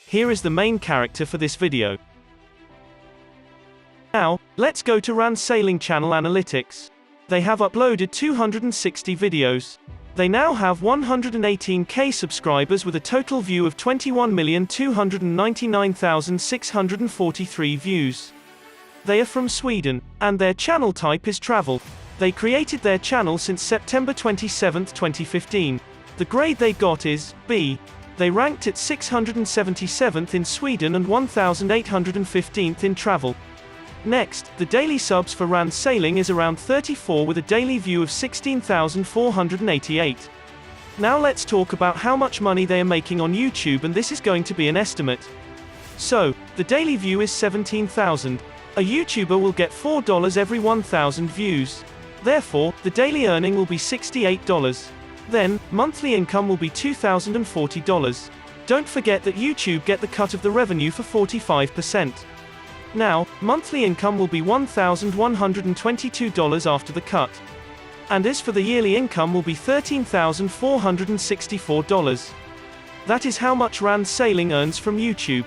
Here is the main character for this video. Now, let's go to ⴘᴜ channel analytics. They have uploaded 260 videos. They now have 118k subscribers with a total view of 21,299,643 views. They are from Sweden, and their channel type is travel. They created their channel since September 27, 2015. The grade they got is B. They ranked at 677th in Sweden and 1815th in travel. Next, the daily subs for ⴘᴜ is around 34 with a daily view of 16,488. Now let's talk about how much money they are making on YouTube, and this is going to be an estimate. So, the daily view is 17,000. A YouTuber will get $4 every 1,000 views. Therefore, the daily earning will be $68. Then, monthly income will be $2,040. Don't forget that YouTube get the cut of the revenue for 45%. Now, monthly income will be $1,122 after the cut. And as for the yearly income will be $13,464. That is how much ⴘᴜ earns from YouTube.